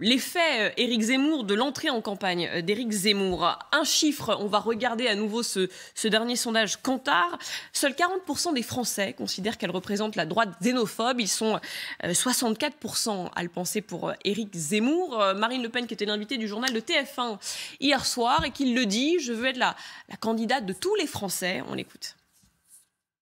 L'effet Éric Zemmour de l'entrée en campagne d'Éric Zemmour. Un chiffre, on va regarder à nouveau ce dernier sondage Kantar. Seuls 40% des Français considèrent qu'elle représente la droite xénophobe. Ils sont 64% à le penser pour Éric Zemmour. Marine Le Pen, qui était l'invitée du journal de TF1 hier soir et qui le dit, je veux être la candidate de tous les Français. On l'écoute.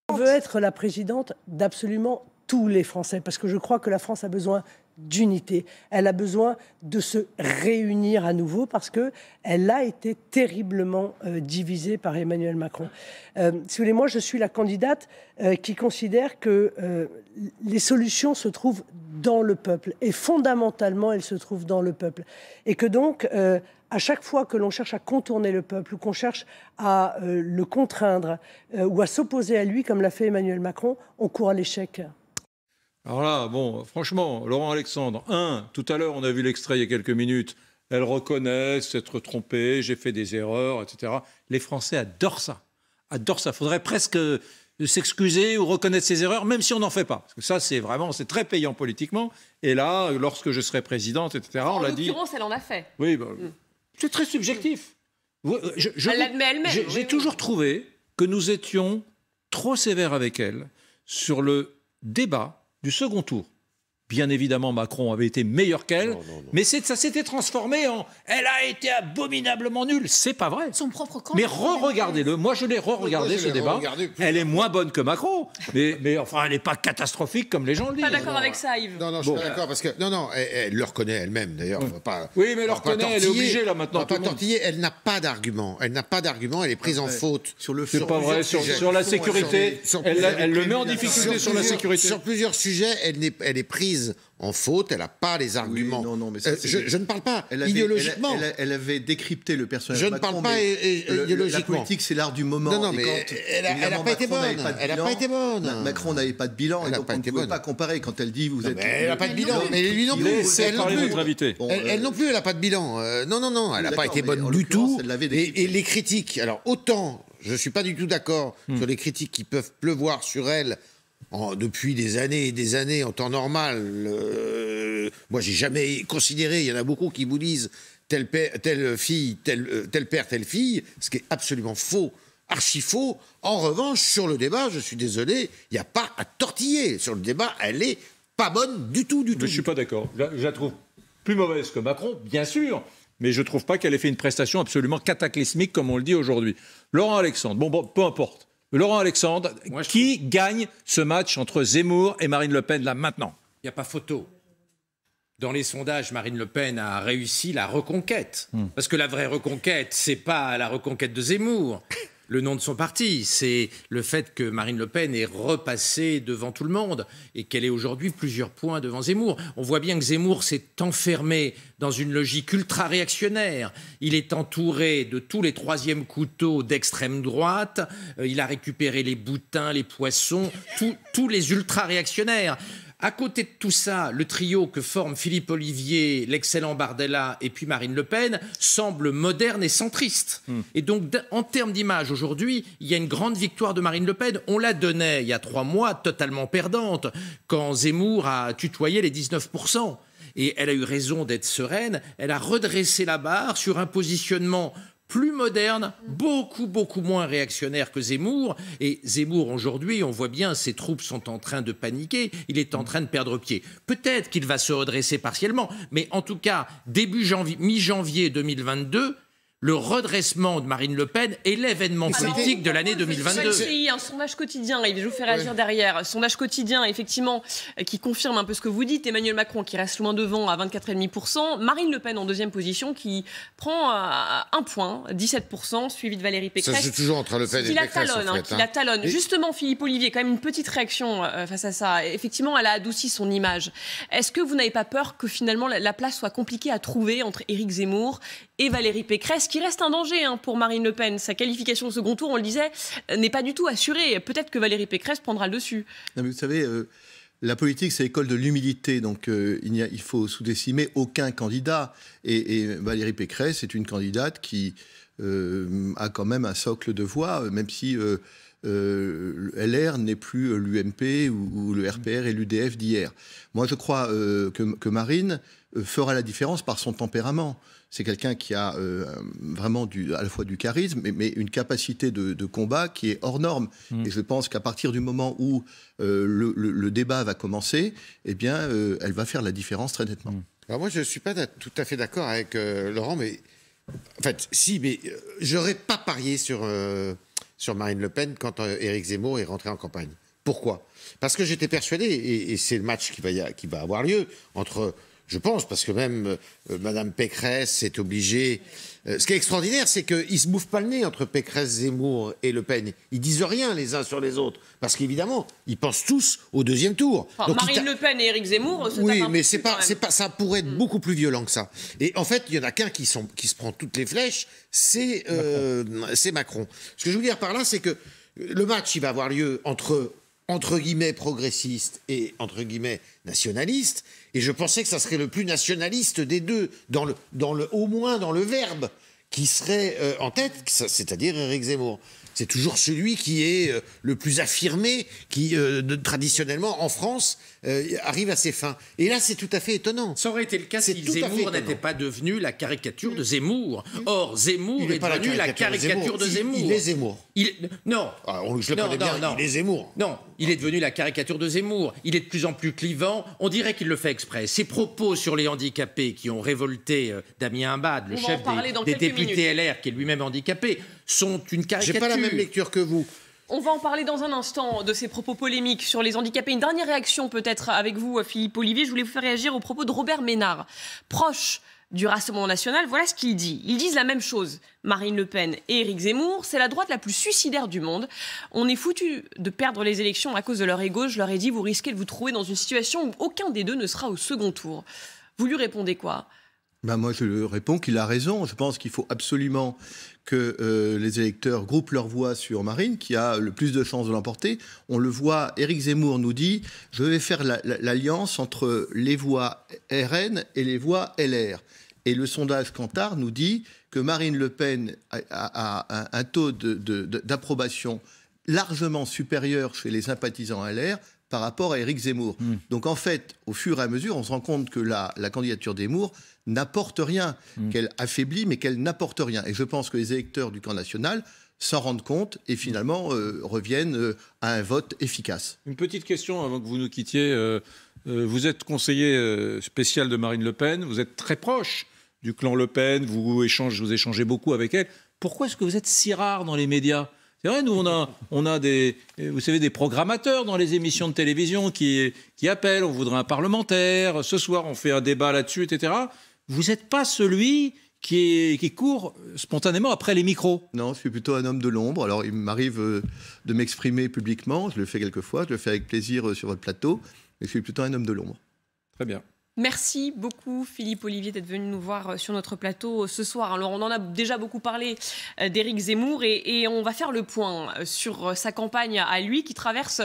Je veux être la présidente d'absolument tous les Français, parce que je crois que la France a besoin d'unité. Elle a besoin de se réunir à nouveau, parce qu'elle a été terriblement divisée par Emmanuel Macron. Si vous voulez, moi, je suis la candidate qui considère que les solutions se trouvent dans le peuple, et fondamentalement, elles se trouvent dans le peuple. Et que donc, à chaque fois que l'on cherche à contourner le peuple, ou qu'on cherche à le contraindre, ou à s'opposer à lui, comme l'a fait Emmanuel Macron, on court à l'échec. Alors là, bon, franchement, Laurent Alexandre, tout à l'heure, on a vu l'extrait il y a quelques minutes, elle reconnaît s'être trompée, j'ai fait des erreurs, etc. Les Français adorent ça. Adorent ça. Il faudrait presque s'excuser ou reconnaître ses erreurs, même si on n'en fait pas. Parce que ça, c'est très payant politiquement. Et là, lorsque je serai présidente, etc., on l'a dit... En l'occurrence, elle en a fait. Oui, c'est très subjectif. Elle l'admet elle-même. J'ai toujours trouvé que nous étions trop sévères avec elle sur le débat du second tour. Bien évidemment, Macron avait été meilleur qu'elle, mais ça s'était transformé en « elle a été abominablement nulle ». C'est pas vrai. Son propre camp. Mais re-regardez-le. Moi, je l'ai re-regardé, ce débat. Elle est moins bonne que Macron, mais enfin, elle n'est pas catastrophique comme les gens le disent. Pas d'accord avec ça, Yves. Non, je suis pas d'accord, parce que... Non, elle le reconnaît elle-même, d'ailleurs. Oui, mais elle le reconnaît, elle est obligée, là, maintenant. On va pas tortiller, elle n'a pas d'argument. Elle n'a pas d'argument, elle est prise en faute. C'est pas vrai, sur la sécurité. Elle le met en difficulté sur la sécurité. Sur plusieurs sujets, elle est prise en faute, elle n'a pas les arguments. Oui, non, mais je ne parle pas idéologiquement. Elle avait décrypté le personnage de Macron. Je ne parle pas idéologiquement. La politique, c'est l'art du moment. Non, mais elle n'a pas été bonne. Elle n'a pas été bonne. Macron n'avait pas de bilan, et donc on ne pouvait pas comparer quand elle dit vous êtes... Elle n'a pas de bilan. Mais lui non plus. Elle non plus, elle n'a pas de bilan. Non, elle n'a pas été bonne du tout. Et les critiques, alors autant, je ne suis pas du tout d'accord sur les critiques qui peuvent pleuvoir sur elle depuis des années et des années en temps normal. Moi, j'ai jamais considéré, il y en a beaucoup qui vous disent tel père, telle fille, tel père, telle fille, ce qui est absolument faux, archi faux. En revanche, sur le débat, je suis désolé, il n'y a pas à tortiller. Sur le débat, elle est pas bonne du tout. Je ne suis pas d'accord. Je la trouve plus mauvaise que Macron, bien sûr, mais je ne trouve pas qu'elle ait fait une prestation absolument cataclysmique comme on le dit aujourd'hui. Laurent Alexandre, bon, peu importe. Laurent Alexandre, qui gagne ce match entre Zemmour et Marine Le Pen, là, maintenant? Il n'y a pas photo. Dans les sondages, Marine Le Pen a réussi la reconquête. Parce que la vraie reconquête, c'est pas la reconquête de Zemmour, le nom de son parti. C'est le fait que Marine Le Pen est repassée devant tout le monde et qu'elle est aujourd'hui plusieurs points devant Zemmour. On voit bien que Zemmour s'est enfermé dans une logique ultra-réactionnaire. Il est entouré de tous les troisièmes couteaux d'extrême droite. Il a récupéré les boutins, les poissons, tous les ultra-réactionnaires. À côté de tout ça, le trio que forment Philippe Ollivier, l'excellent Bardella et puis Marine Le Pen semble moderne et centriste. Et donc, en termes d'image, aujourd'hui, il y a une grande victoire de Marine Le Pen. On la donnait il y a 3 mois totalement perdante, quand Zemmour a tutoyé les 19%. Et elle a eu raison d'être sereine. Elle a redressé la barre sur un positionnement plus moderne, beaucoup moins réactionnaire que Zemmour. Et Zemmour, aujourd'hui, on voit bien, ses troupes sont en train de paniquer, il est en train de perdre pied. Peut-être qu'il va se redresser partiellement, mais en tout cas, mi-janvier 2022, le redressement de Marine Le Pen est l'événement politique de l'année 2022. C'est un sondage quotidien, et je vous fais réagir derrière. Sondage quotidien, effectivement, qui confirme un peu ce que vous dites. Emmanuel Macron qui reste loin devant à 24,5%. Marine Le Pen en deuxième position qui prend 1 point, 17%, suivi de Valérie Pécresse. Ça se joue toujours entre Le Pen et Pécresse, en fait. Qui la talonne. Justement, Philippe Ollivier, quand même une petite réaction face à ça. Effectivement, elle a adouci son image. Est-ce que vous n'avez pas peur que finalement la place soit compliquée à trouver entre Éric Zemmour et Valérie Pécresse, qui reste un danger pour Marine Le Pen? Sa qualification au second tour, on le disait, n'est pas du tout assurée. Peut-être que Valérie Pécresse prendra le dessus. Non, mais vous savez, la politique, c'est l'école de l'humilité. Donc, il faut sous-estimer aucun candidat. Et Valérie Pécresse est une candidate qui a quand même un socle de voix, même si LR n'est plus l'UMP ou le RPR et l'UDF d'hier. Moi, je crois que Marine fera la différence par son tempérament. C'est quelqu'un qui a vraiment à la fois du charisme, mais une capacité de combat qui est hors norme. Et je pense qu'à partir du moment où le débat va commencer, eh bien, elle va faire la différence très nettement. Alors moi, je ne suis pas tout à fait d'accord avec Laurent, mais en fait, si, mais j'aurais pas parié sur Marine Le Pen quand Éric Zemmour est rentré en campagne. Pourquoi? Parce que j'étais persuadé, et c'est le match qui va avoir lieu entre... Je pense, parce que même Madame Pécresse est obligée... ce qui est extraordinaire, c'est qu'ils ne se bouffent pas le nez entre Pécresse, Zemmour et Le Pen. Ils disent rien les uns sur les autres. Parce qu'évidemment, ils pensent tous au deuxième tour. Enfin, donc, Marine Le Pen et Éric Zemmour... Oui, mais ça pourrait être beaucoup plus violent que ça. Et en fait, il y en a qu'un qui se prend toutes les flèches, c'est Macron. Ce que je veux dire par là, c'est que le match, il va avoir lieu entre guillemets progressiste et entre guillemets nationaliste, et je pensais que ça serait le plus nationaliste des deux, au moins dans le verbe, qui serait en tête, c'est-à-dire Éric Zemmour. C'est toujours celui qui est le plus affirmé, qui traditionnellement en France arrive à ses fins. Et là, c'est tout à fait étonnant. Ça aurait été le cas si Zemmour n'était pas devenu la caricature de Zemmour. Or, Zemmour est devenu la caricature de Zemmour. Il est Zemmour. Non. Alors, je le connais bien, il est Zemmour. Non, il est devenu la caricature de Zemmour. Il est de plus en plus clivant. On dirait qu'il le fait exprès. Ses propos sur les handicapés qui ont révolté Damien Abad, le chef des députés LR, qui est lui-même handicapé, sont une caricature. J'ai pas la même lecture que vous. On va en parler dans un instant de ces propos polémiques sur les handicapés. Une dernière réaction peut-être avec vous, Philippe Ollivier. Je voulais vous faire réagir aux propos de Robert Ménard, proche du Rassemblement national. Voilà ce qu'il dit. Ils disent la même chose. Marine Le Pen et Éric Zemmour, c'est la droite la plus suicidaire du monde. On est foutu de perdre les élections à cause de leur égo. Je leur ai dit, vous risquez de vous trouver dans une situation où aucun des deux ne sera au second tour. Vous lui répondez quoi? Moi, je lui réponds qu'il a raison. Je pense qu'il faut absolument que les électeurs groupent leur voix sur Marine, qui a le plus de chances de l'emporter. On le voit, Éric Zemmour nous dit « Je vais faire l'alliance entre les voix RN et les voix LR ». Et le sondage Kantar nous dit que Marine Le Pen a un taux d'approbation largement supérieur chez les sympathisants LR par rapport à Éric Zemmour. Donc en fait, au fur et à mesure, on se rend compte que la candidature Zemmour n'apporte rien, qu'elle affaiblit, mais qu'elle n'apporte rien. Et je pense que les électeurs du camp national s'en rendent compte et finalement reviennent à un vote efficace. Une petite question avant que vous nous quittiez. Vous êtes conseiller spécial de Marine Le Pen, vous êtes très proche du clan Le Pen, vous échangez beaucoup avec elle. Pourquoi est-ce que vous êtes si rare dans les médias? C'est vrai, nous, on a des programmateurs dans les émissions de télévision qui appellent, on voudrait un parlementaire, ce soir on fait un débat là-dessus, etc. Vous n'êtes pas celui qui court spontanément après les micros. Non, je suis plutôt un homme de l'ombre. Alors, il m'arrive de m'exprimer publiquement, je le fais quelquefois, je le fais avec plaisir sur votre plateau, mais je suis plutôt un homme de l'ombre. Très bien. Merci beaucoup Philippe Ollivier d'être venu nous voir sur notre plateau ce soir. Alors on en a déjà beaucoup parlé d'Éric Zemmour et on va faire le point sur sa campagne à lui qui traverse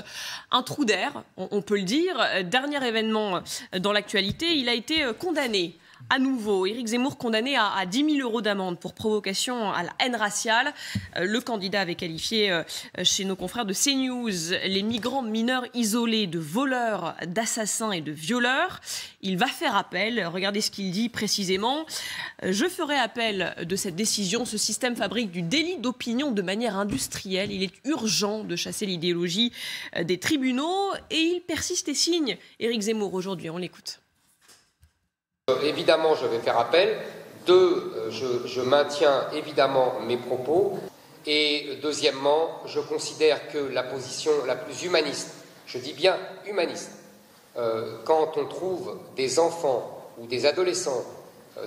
un trou d'air, on peut le dire. Dernier événement dans l'actualité, il a été condamné. À nouveau, Éric Zemmour condamné à 10 000 € d'amende pour provocation à la haine raciale. Le candidat avait qualifié chez nos confrères de CNews les migrants mineurs isolés de voleurs, d'assassins et de violeurs. Il va faire appel. Regardez ce qu'il dit précisément. Je ferai appel de cette décision. Ce système fabrique du délit d'opinion de manière industrielle. Il est urgent de chasser l'idéologie des tribunaux et il persiste et signe. Éric Zemmour aujourd'hui, on l'écoute. Évidemment, je vais faire appel. Je maintiens évidemment mes propos. Et deuxièmement, je considère que la position la plus humaniste, je dis bien humaniste, quand on trouve des enfants ou des adolescents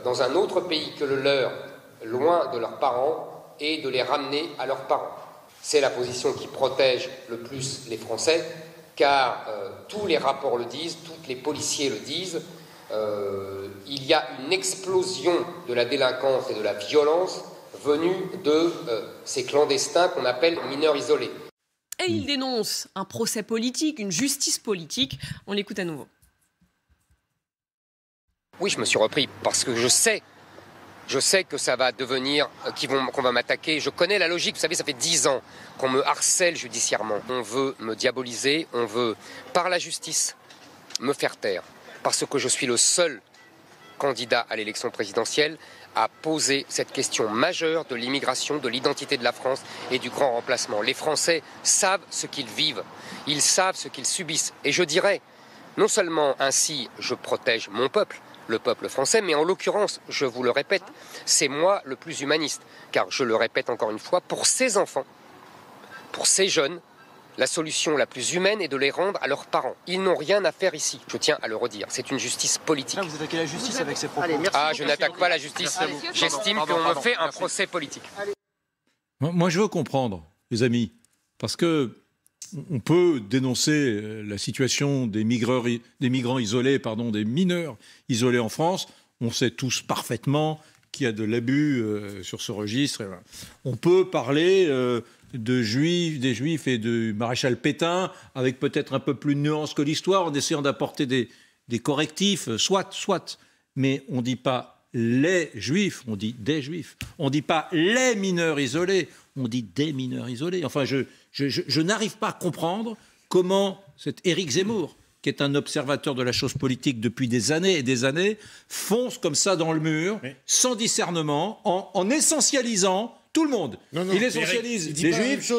dans un autre pays que le leur, loin de leurs parents, et de les ramener à leurs parents. C'est la position qui protège le plus les Français, car tous les rapports le disent, tous les policiers le disent. Il y a une explosion de la délinquance et de la violence venue de ces clandestins qu'on appelle mineurs isolés. Et il dénonce un procès politique, une justice politique. On l'écoute à nouveau. Oui, je me suis repris parce que je sais Je sais que ça va devenir, qu'on va m'attaquer. Je connais la logique. Vous savez, ça fait 10 ans qu'on me harcèle judiciairement. On veut me diaboliser, on veut, par la justice, me faire taire. Parce que je suis le seul candidat à l'élection présidentielle à poser cette question majeure de l'immigration, de l'identité de la France et du grand remplacement. Les Français savent ce qu'ils vivent, ils savent ce qu'ils subissent. Et je dirais, non seulement ainsi je protège mon peuple, le peuple français, mais en l'occurrence, je vous le répète, c'est moi le plus humaniste. Car je le répète encore une fois, pour ces enfants, pour ces jeunes, la solution la plus humaine est de les rendre à leurs parents. Ils n'ont rien à faire ici. Je tiens à le redire. C'est une justice politique. Vous attaquez la justice avec ces propos. Je n'attaque pas la justice. J'estime qu'on me fait un procès politique. Moi, je veux comprendre, les amis, parce que on peut dénoncer la situation des mineurs isolés en France. On sait tous parfaitement qu'il y a de l'abus sur ce registre. On peut parler des Juifs et du maréchal Pétain, avec peut-être un peu plus de nuances que l'histoire, en essayant d'apporter des correctifs, soit. Mais on ne dit pas les Juifs, on dit des Juifs. On ne dit pas les mineurs isolés, on dit des mineurs isolés. Enfin, je n'arrive pas à comprendre comment cet Éric Zemmour, qui est un observateur de la chose politique depuis des années et des années, fonce comme ça dans le mur, sans discernement, en essentialisant tout le monde. Il essentialise les Juifs,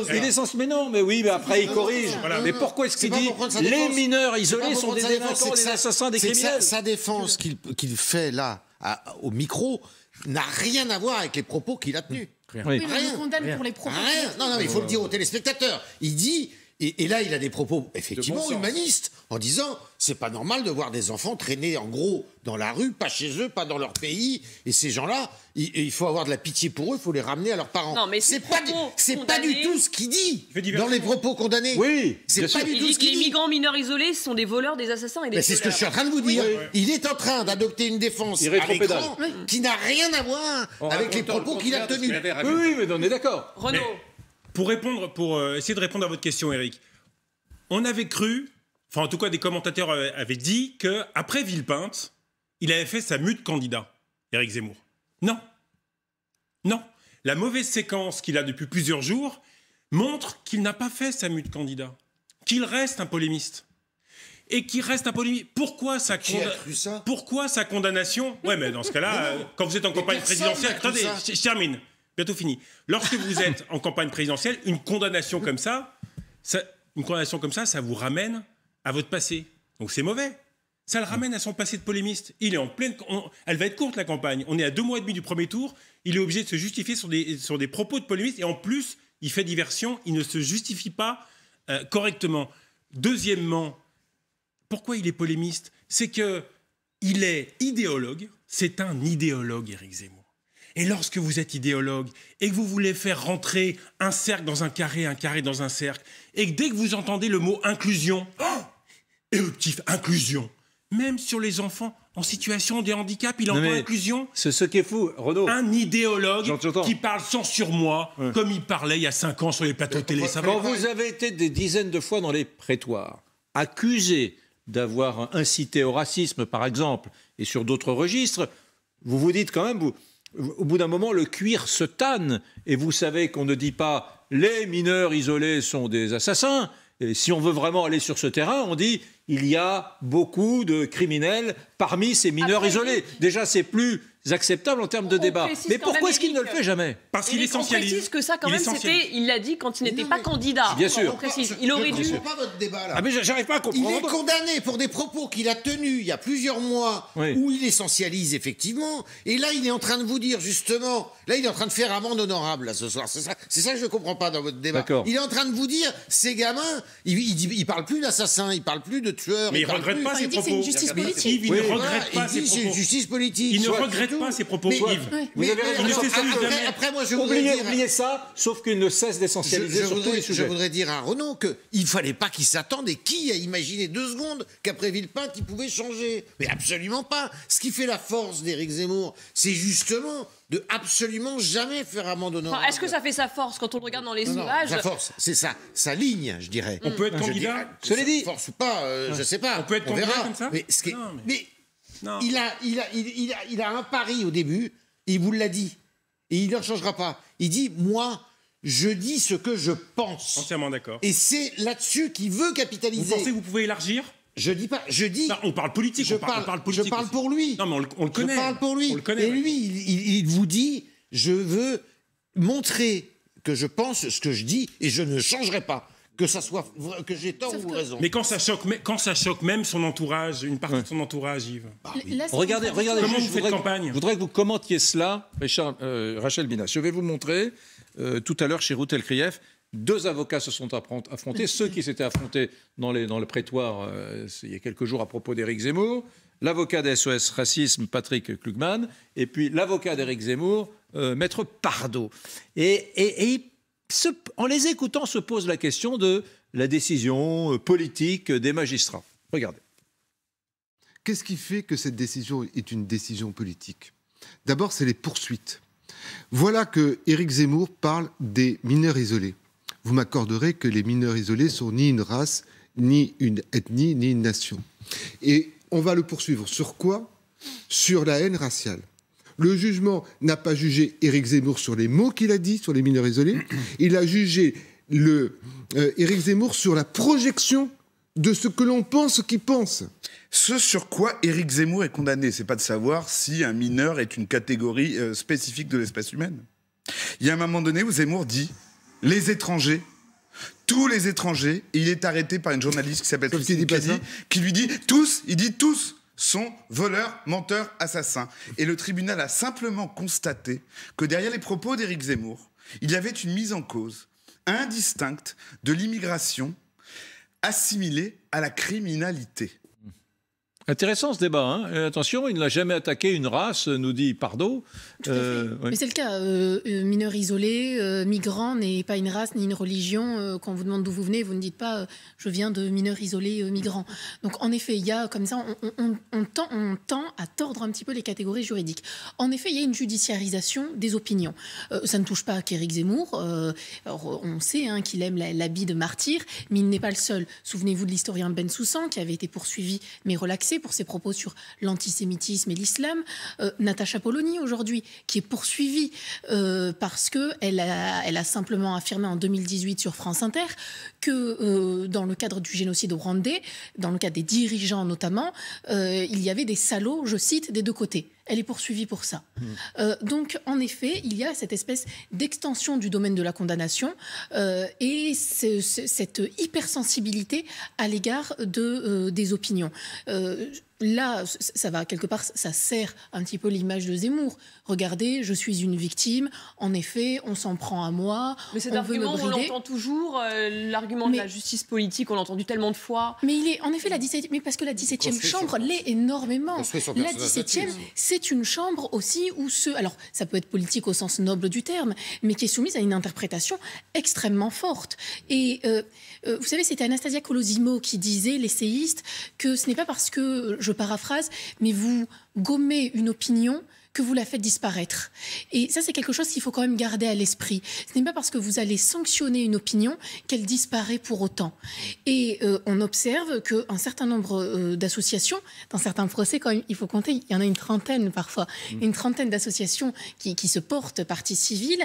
mais non, mais oui, mais après il corrige. Mais pourquoi est-ce qu'il dit les mineurs isolés sont des délinquants, des assassins, des criminels? Sa défense qu'il fait là, au micro, n'a rien à voir avec les propos qu'il a tenus. Oui, mais on condamne pour les propos. Non, il faut le dire aux téléspectateurs. Il dit... Et là, il a des propos effectivement humanistes, en disant c'est pas normal de voir des enfants traîner en gros dans la rue, pas chez eux, pas dans leur pays. Et ces gens-là, il faut avoir de la pitié pour eux, il faut les ramener à leurs parents. Non, mais c'est pas du tout ce qu'il dit dans les propos condamnés. Oui, c'est pas du tout ce qu'il dit. Les migrants mineurs isolés sont des voleurs, des assassins et des. C'est ce que je suis en train de vous dire. Oui. Il est en train d'adopter une défense à l'écran qui n'a rien à voir avec les propos qu'il a tenus. Oui, mais on est d'accord. Renaud. Pour essayer de répondre à votre question, Éric, on avait cru, enfin en tout cas des commentateurs avaient dit qu'après Villepinte, il avait fait sa mue de candidat, Éric Zemmour. Non. La mauvaise séquence qu'il a depuis plusieurs jours montre qu'il n'a pas fait sa mue de candidat, qu'il reste un polémiste. Et qu'il reste un polémiste. Pourquoi sa condamnation? Ouais, mais dans ce cas-là, quand vous êtes en campagne présidentielle... Attendez, je termine. Bientôt fini. Lorsque vous êtes en campagne présidentielle, une condamnation comme ça, ça vous ramène à votre passé. Donc c'est mauvais. Ça le ramène à son passé de polémiste. Il est en pleine... Elle va être courte, la campagne. On est à 2 mois et demi du premier tour. Il est obligé de se justifier sur des propos de polémiste. Et en plus, il fait diversion. Il ne se justifie pas correctement. Deuxièmement, pourquoi il est polémiste? C'est qu'il est idéologue. C'est un idéologue, Éric Zemmour. Et lorsque vous êtes idéologue et que vous voulez faire rentrer un cercle dans un carré dans un cercle, et que dès que vous entendez le mot inclusion, éruptif, inclusion, même sur les enfants en situation de handicap, il entend inclusion. C'est ce qui est fou, Renaud. Un idéologue qui parle sans surmoi, comme il parlait il y a 5 ans sur les plateaux de télé. Quand vous avez été des dizaines de fois dans les prétoires, accusé d'avoir incité au racisme, par exemple, et sur d'autres registres, vous vous dites quand même... Au bout d'un moment, le cuir se tanne et vous savez qu'on ne dit pas les mineurs isolés sont des assassins. Et si on veut vraiment aller sur ce terrain, on dit il y a beaucoup de criminels parmi ces mineurs isolés. Déjà, c'est plus acceptable en termes de débat. Mais pourquoi est-ce qu'il ne le fait jamais? Parce qu'il essentialise. On précise que ça, quand même, il l'a dit quand il n'était pas candidat. Bien sûr. On précise. Il aurait dû. Je ne comprends pas votre débat là. Ah mais j'arrive pas à comprendre. Il est condamné pour des propos qu'il a tenus il y a plusieurs mois, où il essentialise effectivement. Et là, il est en train de vous dire justement, là, il est en train de faire amende honorable là, ce soir. C'est ça que je ne comprends pas dans votre débat. Il est en train de vous dire, ces gamins, il parle plus d'assassin, il parle plus de tueur. Mais il ne regrette pas ses propos. C'est une justice politique. Il ne regrette pas ses propos. C'est une justice politique. Il ne regrette pas ses propos. Vous avez raison. Après, moi, je voudrais dire... Oubliez ça, sauf qu'il ne cesse d'essentialiser sur tous les sujets. Je voudrais dire à Renaud qu'il ne fallait pas qu'il s'attende, et qui a imaginé 2 secondes qu'après Villepinte, il pouvait changer? Mais absolument pas. Ce qui fait la force d'Éric Zemmour, c'est justement de absolument jamais faire amende honorable. Est-ce que ça fait sa force quand on le regarde dans les sondages? Sa force, c'est ça, sa ligne, je dirais. On peut être candidat. Cela dit, force ou pas, je sais pas. On peut être candidat comme ça. Mais il a un pari au début. Il vous l'a dit. Et il ne le changera pas. Il dit, moi, je dis ce que je pense. Entièrement d'accord. Et c'est là-dessus qu'il veut capitaliser. Vous pensez que vous pouvez élargir ? Je dis pas, je dis. Non, on parle politique. Je parle pour lui. Non, mais on le connaît. Je parle pour lui. On le connaît, et lui, il vous dit, je veux montrer que je pense ce que je dis et je ne changerai pas. Que ça soit que j'ai tort ou raison. Mais quand ça choque même son entourage, une partie de son entourage, Yves. Regardez, comment vous faites campagne ? Je voudrais que vous commentiez cela, Rachel Binas. Je vais vous montrer tout à l'heure chez Routel Krief. 2 avocats se sont affrontés, ceux qui s'étaient affrontés dans le prétoire il y a quelques jours à propos d'Éric Zemmour, l'avocat des SOS Racisme, Patrick Klugman, et puis l'avocat d'Éric Zemmour, Maître Pardo. Et en les écoutant, se pose la question de la décision politique des magistrats. Regardez. Qu'est-ce qui fait que cette décision est une décision politique ? D'abord, c'est les poursuites. Voilà que Éric Zemmour parle des mineurs isolés. Vous m'accorderez que les mineurs isolés sont ni une race, ni une ethnie, ni une nation. Et on va le poursuivre. Sur quoi ? Sur la haine raciale. Le jugement n'a pas jugé Éric Zemmour sur les mots qu'il a dit sur les mineurs isolés. Il a jugé Éric Zemmour sur la projection de ce que l'on pense qu'il pense. Ce sur quoi Éric Zemmour est condamné, c'est pas de savoir si un mineur est une catégorie spécifique de l'espèce humaine. Il y a un moment donné où Zemmour dit « les étrangers ». Tous les étrangers, et il est arrêté par une journaliste qui s'appelle Christine Kelly, qui lui dit tous, il dit tous sont voleurs, menteurs, assassins. Et le tribunal a simplement constaté que derrière les propos d'Éric Zemmour, il y avait une mise en cause indistincte de l'immigration assimilée à la criminalité. Intéressant ce débat. Hein. Attention, il n'a jamais attaqué une race, nous dit Pardo. Oui. Mais c'est le cas. Mineur isolé, migrant n'est pas une race ni une religion. Quand on vous demande d'où vous venez, vous ne dites pas je viens de mineur isolé migrant. Donc en effet, il y a comme ça, on tend à tordre un petit peu les catégories juridiques. En effet, il y a une judiciarisation des opinions. Ça ne touche pas qu'Éric Zemmour. Alors, on sait qu'il aime l'habit de martyr, mais il n'est pas le seul. Souvenez-vous de l'historien Bensoussan qui avait été poursuivi mais relaxé pour ses propos sur l'antisémitisme et l'islam. Natacha Polony, aujourd'hui, qui est poursuivie parce qu'elle a simplement affirmé en 2018 sur France Inter que dans le cadre du génocide rwandais, dans le cadre des dirigeants notamment, il y avait des salauds, je cite, des 2 côtés. Elle est poursuivie pour ça. Donc, en effet, il y a cette espèce d'extension du domaine de la condamnation et cette hypersensibilité à l'égard des opinions. Là, ça va quelque part, ça sert un petit peu l'image de Zemmour. Regardez, je suis une victime. En effet, on s'en prend à moi. Mais cet argument, on l'entend toujours. L'argument de la justice politique, on l'a entendu tellement de fois. Mais il est, en effet, mais parce que la 17e chambre l'est énormément. La 17e, c'est une chambre aussi où alors, ça peut être politique au sens noble du terme, mais qui est soumise à une interprétation extrêmement forte. Et vous savez, c'était Anastasia Colosimo qui disait, l'essayiste, que ce n'est pas parce que, je paraphrase, mais vous gommez une opinion que vous la faites disparaître. Et ça, c'est quelque chose qu'il faut quand même garder à l'esprit. Ce n'est pas parce que vous allez sanctionner une opinion qu'elle disparaît pour autant. Et on observe qu'un certain nombre d'associations, dans certains procès, quand même, il faut compter, il y en a une trentaine parfois, une trentaine d'associations qui se portent partie civile,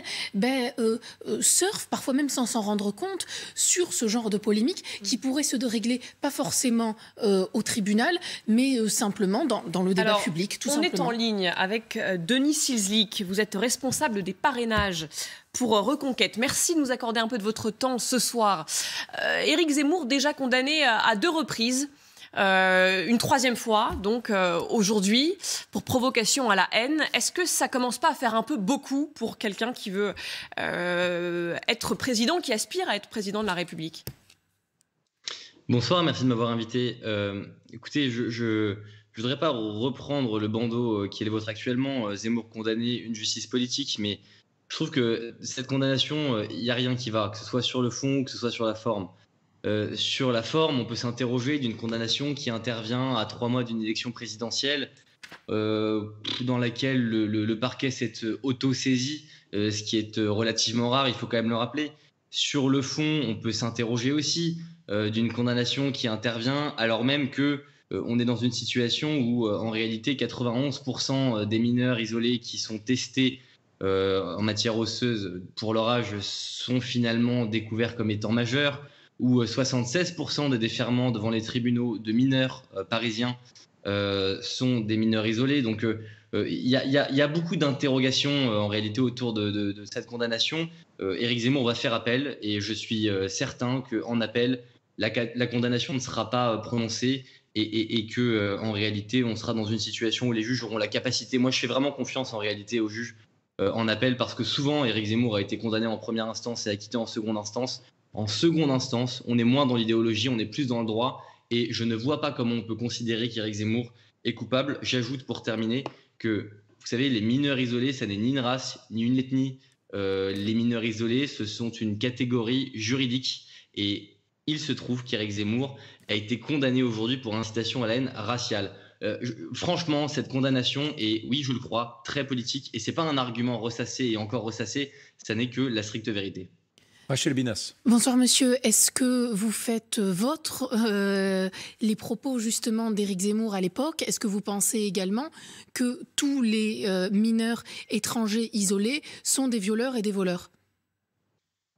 surfent, parfois même sans s'en rendre compte, sur ce genre de polémique qui pourrait se régler pas forcément au tribunal, mais simplement dans le débat public, tout simplement. On est en ligne avec Denis Silslik, vous êtes responsable des parrainages pour Reconquête. Merci de nous accorder un peu de votre temps ce soir. Éric Zemmour, déjà condamné à 2 reprises, une 3e fois, donc aujourd'hui, pour provocation à la haine. Est-ce que ça commence pas à faire un peu beaucoup pour quelqu'un qui veut être président, qui aspire à être président de la République ? Bonsoir, merci de m'avoir invité. Écoutez, je ne voudrais pas reprendre le bandeau qui est le vôtre actuellement, Zemmour condamné, une justice politique, mais je trouve que cette condamnation, il n'y a rien qui va, que ce soit sur le fond ou que ce soit sur la forme. Sur la forme, on peut s'interroger d'une condamnation qui intervient à 3 mois d'une élection présidentielle dans laquelle le parquet s'est auto-saisi, ce qui est relativement rare, il faut quand même le rappeler. Sur le fond, on peut s'interroger aussi d'une condamnation qui intervient alors même que on est dans une situation où, en réalité, 91% des mineurs isolés qui sont testés en matière osseuse pour leur âge sont finalement découverts comme étant majeurs, où 76% des déferments devant les tribunaux de mineurs parisiens sont des mineurs isolés. Donc il y a beaucoup d'interrogations en réalité autour de cette condamnation. Éric Zemmour va faire appel et je suis certain qu'en appel, la condamnation ne sera pas prononcée et que en réalité, on sera dans une situation où les juges auront la capacité. Moi, je fais vraiment confiance en réalité aux juges en appel parce que souvent, Éric Zemmour a été condamné en première instance et acquitté en seconde instance. En seconde instance, on est moins dans l'idéologie, on est plus dans le droit et je ne vois pas comment on peut considérer qu'Éric Zemmour est coupable. J'ajoute pour terminer que, vous savez, les mineurs isolés, ça n'est ni une race, ni une ethnie. Les mineurs isolés, ce sont une catégorie juridique et il se trouve qu'Éric Zemmour a été condamné aujourd'hui pour incitation à la haine raciale. Franchement, cette condamnation est, oui, je le crois, très politique et c'est pas un argument ressassé et encore ressassé, ça n'est que la stricte vérité. Rachel Binas. Bonsoir monsieur, est-ce que vous faites vôtre les propos justement d'Éric Zemmour à l'époque? Est-ce que vous pensez également que tous les mineurs étrangers isolés sont des violeurs et des voleurs?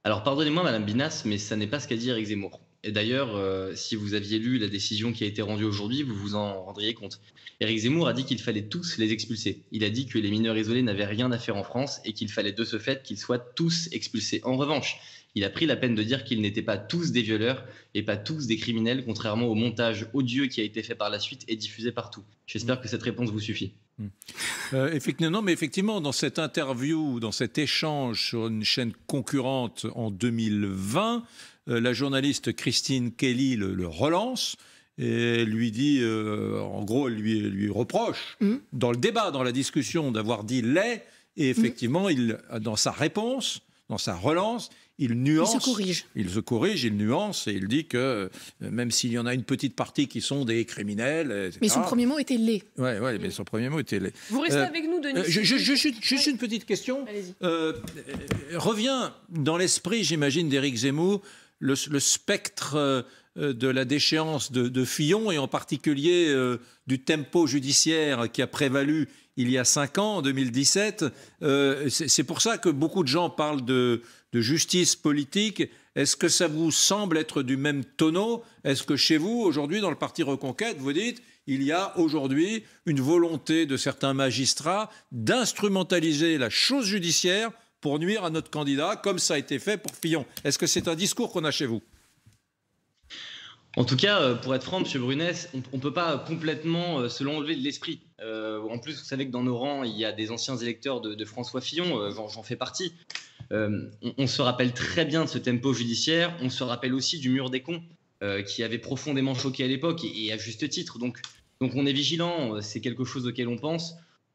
Alors pardonnez-moi Madame Binas, mais ça n'est pas ce qu'a dit Éric Zemmour. Et d'ailleurs, si vous aviez lu la décision qui a été rendue aujourd'hui, vous vous en rendriez compte. Éric Zemmour a dit qu'il fallait tous les expulser. Il a dit que les mineurs isolés n'avaient rien à faire en France et qu'il fallait de ce fait qu'ils soient tous expulsés. En revanche, il a pris la peine de dire qu'ils n'étaient pas tous des violeurs et pas tous des criminels, contrairement au montage odieux qui a été fait par la suite et diffusé partout. J'espère que cette réponse vous suffit. Effectivement, dans cette interview, dans cet échange sur une chaîne concurrente en 2020, la journaliste Christine Kelly le relance et lui dit, en gros, elle lui reproche, dans le débat, dans la discussion, d'avoir dit les, et effectivement, dans sa réponse, dans sa relance, il nuance. Il se corrige. Il se corrige, il nuance et il dit que même s'il y en a une petite partie qui sont des criminels, etc. Mais son premier mot était les. Oui, mais son premier mot était les. Vous restez avec nous, Denis. Juste une petite question. Revient dans l'esprit, j'imagine, d'Éric Zemmour, le spectre de la déchéance de Fillon et en particulier du tempo judiciaire qui a prévalu il y a 5 ans, en 2017. C'est pour ça que beaucoup de gens parlent de justice politique. Est-ce que ça vous semble être du même tonneau? Est-ce que chez vous, aujourd'hui, dans le parti Reconquête, vous dites il y a aujourd'hui une volonté de certains magistrats d'instrumentaliser la chose judiciaire pour nuire à notre candidat, comme ça a été fait pour Fillon? Est-ce que c'est un discours qu'on a chez vous? En tout cas, pour être franc, M. Brunès, on ne peut pas complètement se l'enlever de l'esprit. En plus, vous savez que dans nos rangs, il y a des anciens électeurs de François Fillon, j'en fais partie. On se rappelle très bien de ce tempo judiciaire, on se rappelle aussi du mur des cons, qui avait profondément choqué à l'époque, et à juste titre. Donc on est vigilant, c'est quelque chose auquel on pense.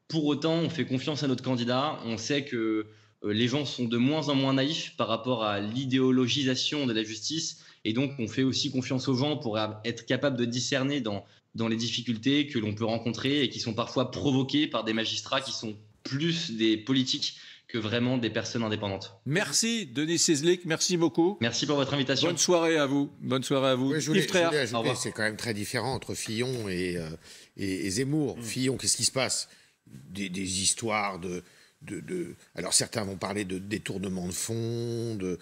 Pour autant, on fait confiance à notre candidat, on sait que les gens sont de moins en moins naïfs par rapport à l'idéologisation de la justice, et donc on fait aussi confiance aux gens pour être capable de discerner dans les difficultés que l'on peut rencontrer et qui sont parfois provoquées par des magistrats qui sont plus des politiques que vraiment des personnes indépendantes. Merci Denis Cieslik, merci beaucoup. Merci pour votre invitation. Bonne soirée à vous. Bonne soirée à vous. Oui, je voulais ajouter, c'est quand même très différent entre Fillon et Zemmour. Fillon, qu'est-ce qui se passe? Des histoires alors certains vont parler de détournement de fonds, de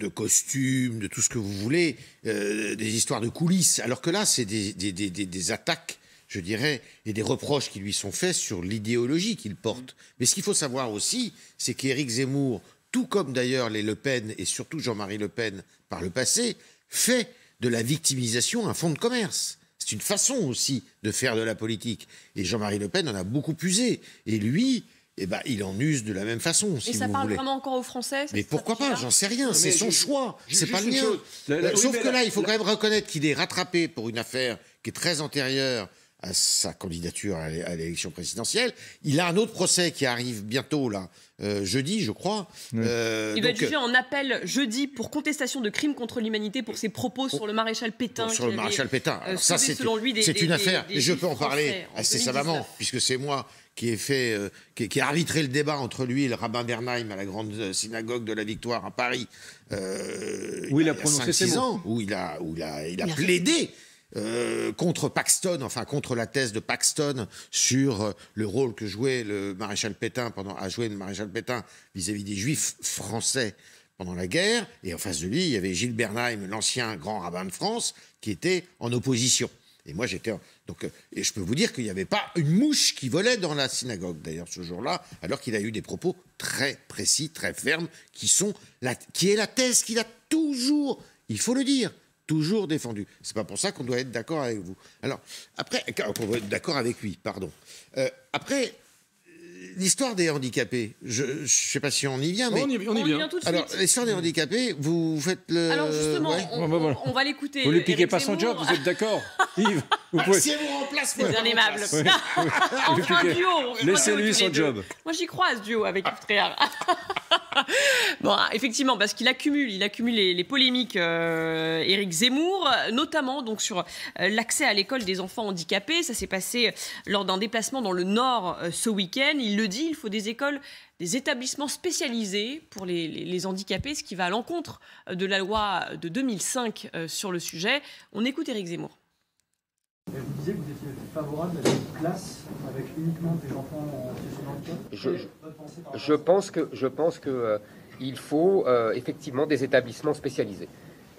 costumes, de tout ce que vous voulez, des histoires de coulisses. Alors que là, c'est des attaques, je dirais, et des reproches qui lui sont faits sur l'idéologie qu'il porte. Mais ce qu'il faut savoir aussi, c'est qu'Éric Zemmour, tout comme d'ailleurs les Le Pen et surtout Jean-Marie Le Pen par le passé, fait de la victimisation un fonds de commerce. C'est une façon aussi de faire de la politique. Et Jean-Marie Le Pen en a beaucoup usé. Et lui, il en use de la même façon, si vous voulez. Et ça parle vraiment encore aux Français? Mais pourquoi pas? J'en sais rien. C'est son choix. C'est pas le mien. Sauf que là, il faut quand même reconnaître qu'il est rattrapé pour une affaire qui est très antérieure à sa candidature à l'élection présidentielle. Il a un autre procès qui arrive bientôt, là, jeudi, je crois. Il va être jugé en appel jeudi pour contestation de crimes contre l'humanité pour ses propos sur le maréchal Pétain. Sur le maréchal Pétain. Alors ça, c'est une affaire. Et je peux en parler assez savamment, puisque c'est moi qui a arbitré le débat entre lui et le rabbin Bernheim à la grande synagogue de la Victoire à Paris. Où il a prononcé ses mots. Où il a plaidé contre Paxton, enfin contre la thèse de Paxton sur le rôle que jouait le maréchal Pétain vis-à-vis des Juifs français pendant la guerre. Et en face de lui, il y avait Gilles Bernheim, l'ancien grand rabbin de France, qui était en opposition. Et moi, j'étais... et je peux vous dire qu'il n'y avait pas une mouche qui volait dans la synagogue, d'ailleurs, ce jour-là, alors qu'il a eu des propos très précis, très fermes, qui est la thèse qu'il a toujours, il faut le dire, toujours défendu. C'est pas pour ça qu'on doit être d'accord avec vous. Alors, après, qu'on doit être d'accord avec lui, pardon. Après, l'histoire des handicapés, je ne sais pas si on y vient, mais... On y vient tout de suite. Alors, l'histoire des handicapés, vous faites le... Alors justement, on va l'écouter. Vous ne lui piquez pas son job, vous êtes d'accord, Yves? Vous pouvez... Si elle vous remplace, c'est bien aimable. On fera un duo. Laissez-lui son job. Moi, j'y crois à ce duo avec Yves Tréhard. Bon, effectivement, parce qu'il accumule les polémiques, Éric Zemmour, notamment donc sur l'accès à l'école des enfants handicapés. Ça s'est passé lors d'un déplacement dans le Nord ce week-end. Il le dit, il faut des écoles, des établissements spécialisés pour les handicapés, ce qui va à l'encontre de la loi de 2005 sur le sujet. On écoute Éric Zemmour. Vous disiez que vous étiez favorable à une classe avec uniquement des enfants en situation de handicap. Je pense que il faut effectivement des établissements spécialisés.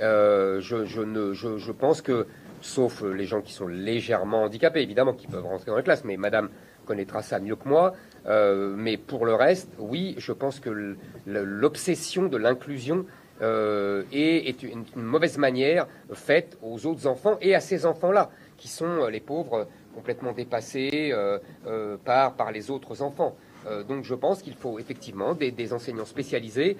Je pense que, sauf les gens qui sont légèrement handicapés, évidemment, qui peuvent rentrer dans les classes, mais Madame connaîtra ça mieux que moi. Mais pour le reste, oui, je pense que l'obsession de l'inclusion est une mauvaise manière faite aux autres enfants et à ces enfants-là, qui sont les pauvres complètement dépassés par les autres enfants. Donc je pense qu'il faut effectivement des enseignants spécialisés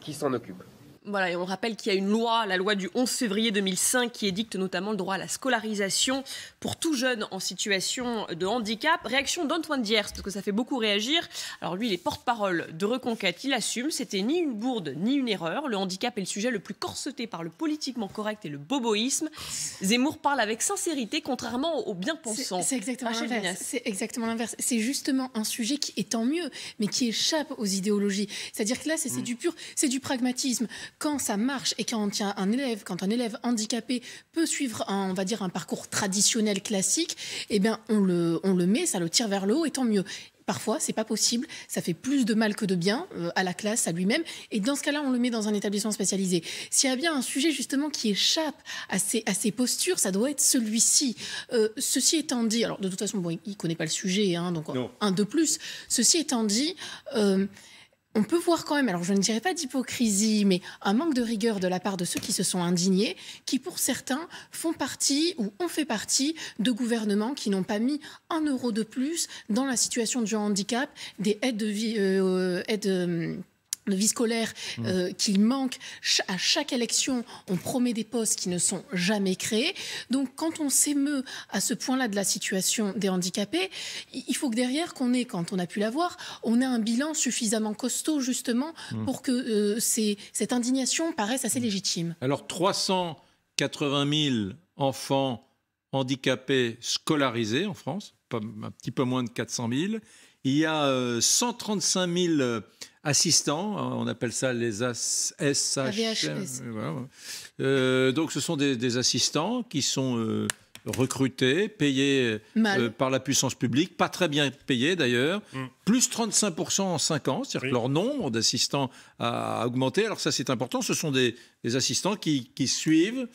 qui s'en occupent. Voilà, et on rappelle qu'il y a une loi, la loi du 11 février 2005, qui édicte notamment le droit à la scolarisation pour tout jeune en situation de handicap. Réaction d'Antoine Diers, parce que ça fait beaucoup réagir. Alors lui, il est porte-parole de Reconquête, il assume, c'était ni une bourde ni une erreur. Le handicap est le sujet le plus corseté par le politiquement correct et le boboïsme. Zemmour parle avec sincérité, contrairement aux bien-pensants. C'est exactement l'inverse. C'est exactement l'inverse. C'est justement un sujet qui est tant mieux, mais qui échappe aux idéologies. C'est-à-dire que là, c'est du pur, c'est du pragmatisme. Quand ça marche et quand un élève handicapé peut suivre on va dire un parcours traditionnel classique, eh bien on le met, ça le tire vers le haut et tant mieux. Parfois, c'est pas possible, ça fait plus de mal que de bien à la classe, à lui-même, et dans ce cas-là, on le met dans un établissement spécialisé. S'il y a bien un sujet justement qui échappe à ces postures, ça doit être celui-ci. Ceci étant dit, alors de toute façon, bon, il connaît pas le sujet, hein, donc non. Un de plus. Ceci étant dit, on peut voir quand même, alors je ne dirais pas d'hypocrisie, mais un manque de rigueur de la part de ceux qui se sont indignés, qui pour certains font partie ou ont fait partie de gouvernements qui n'ont pas mis 1 euro de plus dans la situation du handicap, des aides de vie scolaire qu'il manque. À chaque élection, on promet des postes qui ne sont jamais créés. Donc, quand on s'émeut à ce point-là de la situation des handicapés, il faut que derrière, quand on a pu l'avoir, on ait un bilan suffisamment costaud, justement, pour que cette indignation paraisse assez légitime. Alors, 380 000 enfants handicapés scolarisés en France, un petit peu moins de 400 000. Il y a 135 000 assistants, on appelle ça les SHS. Voilà. Donc ce sont des assistants qui sont recrutés, payés par la puissance publique, pas très bien payés d'ailleurs, plus 35% en 5 ans, c'est-à-dire que leur nombre d'assistants a augmenté. Alors ça c'est important, ce sont des assistants qui suivent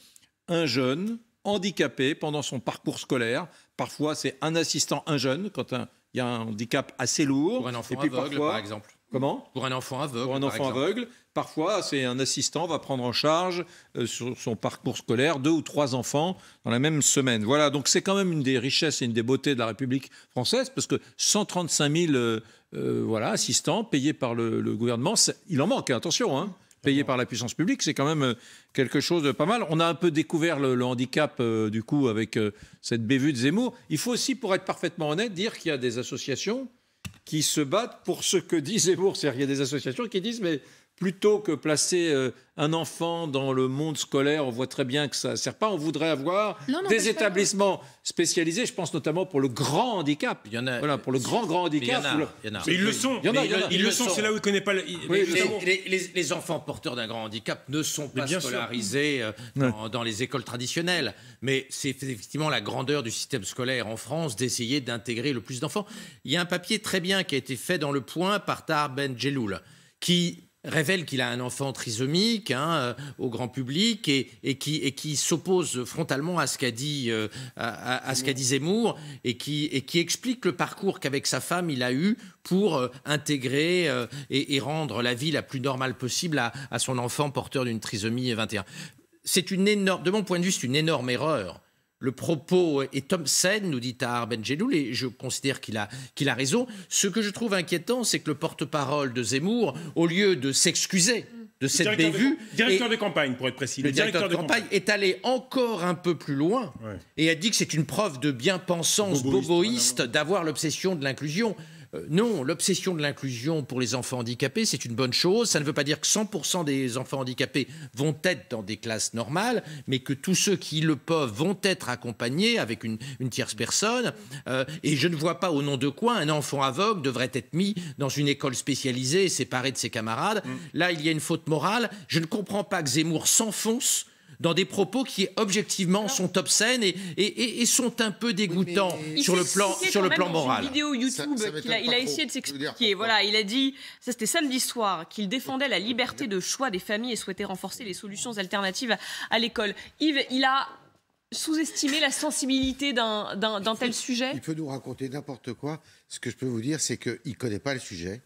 un jeune handicapé pendant son parcours scolaire. Parfois c'est un assistant, un jeune, quand il y a un handicap assez lourd. Pour un enfant aveugle, par exemple. Comment ? Pour un enfant aveugle. Pour un enfant aveugle. Parfois, c'est un assistant va prendre en charge sur son parcours scolaire 2 ou 3 enfants dans la même semaine. Voilà, donc c'est quand même une des richesses et une des beautés de la République française, parce que 135 000 assistants payés par le gouvernement, il en manque, attention, hein. Payé par la puissance publique, c'est quand même quelque chose de pas mal. On a un peu découvert le handicap, du coup, avec cette bévue de Zemmour. Il faut aussi, pour être parfaitement honnête, dire qu'il y a des associations qui se battent pour ce que dit Zemmour. C'est-à-dire qu'il y a des associations qui disent, mais plutôt que placer un enfant dans le monde scolaire, on voit très bien que ça ne sert pas. On voudrait avoir des établissements spécialisés, je pense notamment pour le grand handicap. Il y en a. Voilà, pour le grand handicap. Mais ils le sont. Ils le sont, c'est là où ils ne connaissent pas... Les enfants porteurs d'un grand handicap ne sont pas scolarisés dans les écoles traditionnelles. Mais c'est effectivement la grandeur du système scolaire en France d'essayer d'intégrer le plus d'enfants. Il y a un papier très bien qui a été fait dans Le Point par Tahar Ben Jelloul, qui révèle qu'il a un enfant trisomique au grand public et qui s'oppose frontalement à ce qu'a dit, Zemmour et qui explique le parcours qu'avec sa femme il a eu pour intégrer et rendre la vie la plus normale possible à son enfant porteur d'une trisomie 21. De mon point de vue, c'est une énorme erreur. Le propos est obscène, nous dit Tahar Ben Jelloul, et je considère qu'il a raison. Ce que je trouve inquiétant, c'est que le porte-parole de Zemmour, au lieu de s'excuser de cette bévue... Directeur de campagne, pour être précis. Le directeur de campagne est allé encore un peu plus loin et a dit que c'est une preuve de bien-pensance boboïste d'avoir l'obsession de l'inclusion. Non, l'obsession de l'inclusion pour les enfants handicapés, c'est une bonne chose. Ça ne veut pas dire que 100% des enfants handicapés vont être dans des classes normales, mais que tous ceux qui le peuvent vont être accompagnés avec une tierce personne. Et je ne vois pas au nom de quoi un enfant aveugle devrait être mis dans une école spécialisée, séparé de ses camarades. Là, il y a une faute morale. Je ne comprends pas que Zemmour s'enfonce dans des propos qui objectivement sont obscènes et sont un peu dégoûtants sur le plan moral. Une vidéo YouTube il a essayé de s'expliquer. Voilà, il a dit, ça c'était samedi soir, qu'il défendait la liberté de choix des familles et souhaitait renforcer les solutions alternatives à l'école. Yves, il a sous-estimé la sensibilité d'un tel sujet. Il peut nous raconter n'importe quoi. Ce que je peux vous dire, c'est qu'il ne connaît pas le sujet,